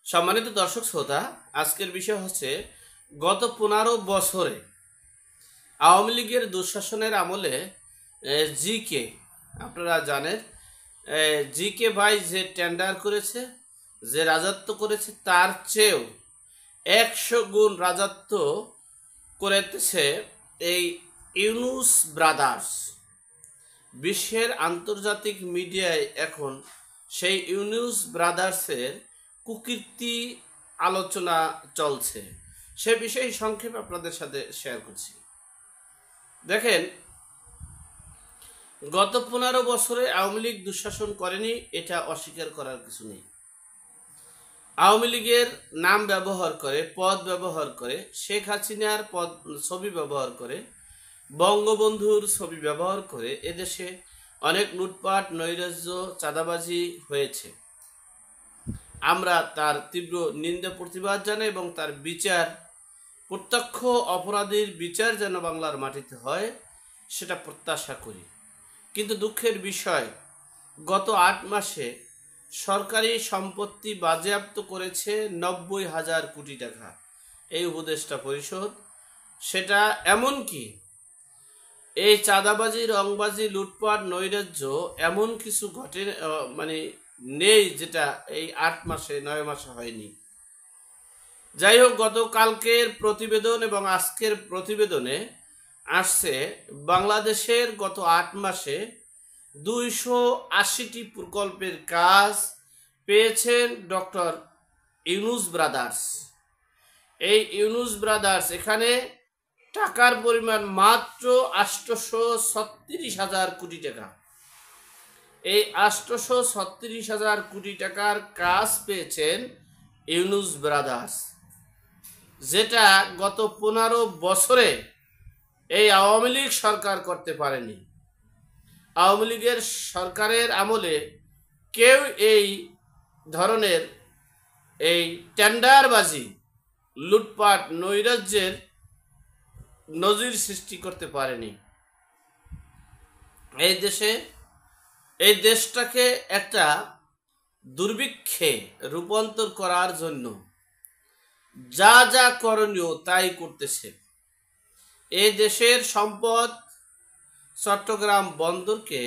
সম্মানিত দর্শক শ্রোতা, আজকের বিষয় হচ্ছে গত 15 বছরে আওয়ামী লীগের দুঃশাসনের আমলে জিকে, আপনারা জানেন, জিকে ভাই যে টেন্ডার করেছে, যে রাজত্ব করেছে, তার চেয়েও 100 গুণ রাজত্ব করেছে এই ইউনুস ব্রাদার্স। বিশ্বের আন্তর্জাতিক মিডিয়ায় এখন সেই ইউনুস ব্রাদার্সের কুকীর্তি আলোচনা চলছে। সে বিষয়ে সংক্ষেপে আপনাদের সাথে শেয়ার করছি। দেখেন, গত 15 বছরে আওয়ামী লীগ দুঃশাসন করেনি, এটা অস্বীকার করার কিছু নেই। আওয়ামী লীগের নাম ব্যবহার করে, পদ ব্যবহার করে, শেখ হাসিনার ছবি ব্যবহার করে, বঙ্গবন্ধুর ছবি ব্যবহার করে এদেশে অনেক লুটপাট, নৈরাজ্য, চাঁদাবাজি হয়েছে। আমরা তার তীব্র নিন্দা প্রতিবাদ জানাই এবং তার বিচার, প্রত্যক্ষ অপরাধীর বিচার যেন বাংলার মাটিতে হয় সেটা প্রত্যাশা করি। কিন্তু দুঃখের বিষয়, গত 8 মাসে সরকারি সম্পত্তি বাজেয়াপ্ত করেছে 90,000 কোটি টাকা এই উপদেষ্টা পরিষদ। সেটা এমনকি এই চাঁদাবাজি, রংবাজি, লুটপাট, নৈরাজ্য এমন কিছু ঘটে নেই যেটা এই 8 মাসে 9 মাসে হয়নি। যাই হোক, গতকালকের প্রতিবেদন এবং আজকের প্রতিবেদনে আসছে বাংলাদেশের গত 8 মাসে 280টি প্রকল্পের কাজ পেয়েছেন ডক্টর ইউনুস ব্রাদার্স। এই ইউনুস ব্রাদার্স এখানে টাকার পরিমাণ মাত্র 836,000 কোটি টাকা। এই 836,000 কোটি টাকার কাজ পেয়েছেন ইউনুস ব্রাদার্স, যেটা গত 15 বছরে এই আওয়ামী লীগ সরকার করতে পারেনি। আওয়ামী লীগের সরকারের আমলে কেউ এই ধরনের এই টেন্ডারবাজি, লুটপাট, নৈরাজ্যের নজির সৃষ্টি করতে পারেনি। এই দেশটাকে একটা দুর্ভিক্ষে রূপান্তর করার জন্য যা যা করণীয় তাই করতেছে। এই দেশের সম্পদ চট্টগ্রাম বন্দরকে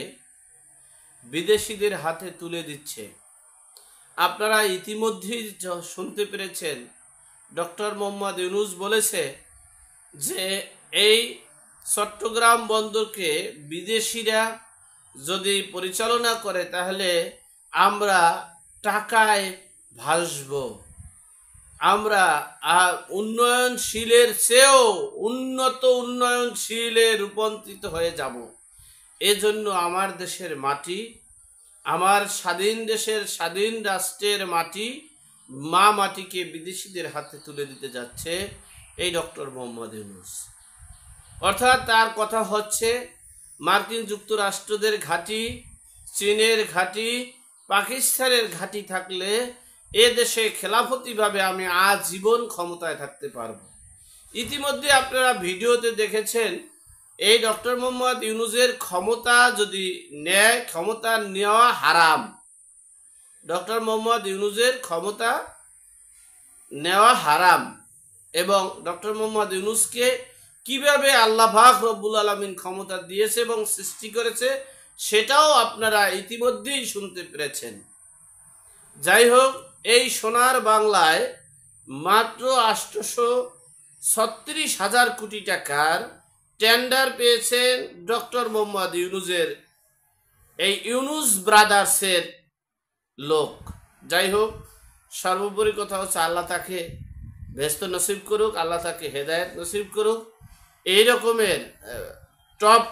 বিদেশিদের হাতে তুলে দিচ্ছে। আপনারা ইতিমধ্যেই শুনতে পেরেছেন, ডক্টর মোহাম্মদ ইউনুস বলেছে যে এই চট্টগ্রাম বন্দরকে বিদেশিরা যদি পরিচালনা করে তাহলে আমরা টাকায় ভাসব, আমরা উন্নয়নশীলের চেয়েও উন্নত উন্নয়নশীলে রূপান্তরিত হয়ে যাব। এজন্য আমার দেশের মাটি, আমার স্বাধীন দেশের, স্বাধীন রাষ্ট্রের মাটি, মা মাটিকে বিদেশিদের হাতে তুলে দিতে যাচ্ছে এই ডক্টর মোহাম্মদ ইউনুস। অর্থাৎ তার কথা হচ্ছে, মার্কিন যুক্তরাষ্ট্রদের ঘাঁটি, চীনের ঘাঁটি, পাকিস্তানের ঘাঁটি থাকলে এ দেশে খেলাফতিভাবে আমি আজীবন ক্ষমতায় থাকতে পারবো। ইতিমধ্যে আপনারা ভিডিওতে দেখেছেন, এই ডক্টর মোহাম্মদ ইউনুসের ক্ষমতা যদি নেয়, ক্ষমতা নেওয়া হারাম। ডক্টর মোহাম্মদ ইউনুসের ক্ষমতা নেওয়া হারাম এবং ডক্টর মোহাম্মদ ইউনুসকে কিভাবে আল্লাহ পাক রব্বুল আলামিন ক্ষমতা দিয়েছে এবং সৃষ্টি করেছে সেটাও আপনারা ইতিমধ্যেই শুনতে পেরেছেন। যাই হোক, এই সোনার বাংলায় মাত্র 836,000 কোটি টাকার টেন্ডার পেয়েছেন ডক্টর মোহাম্মদ ইউনুসের এই ইউনুস ব্রাদার্সের লোক। যাই হোক, সর্বোপরি কথা হচ্ছে, আল্লাহ তাকে ব্যস্ত নসিব করুক, আল্লাহ তাকে হেদায়েত নসিব করুক, এই রকমের টপ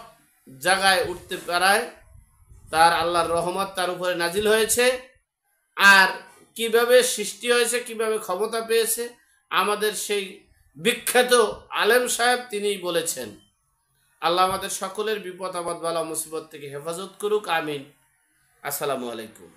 জায়গায় উঠতে পারায় তার আল্লাহর রহমত তার উপরে নাজিল হয়েছে। আর কিভাবে সৃষ্টি হয়েছে, কিভাবে ক্ষমতা পেয়েছে, আমাদের সেই বিখ্যাত আলেম সাহেব তিনিই বলেছেন। আল্লাহ আমাদের সকলের বিপদ আপদ বালা মুসিবত থেকে হেফাজত করুক, আমিন। আসসালামু আলাইকুম।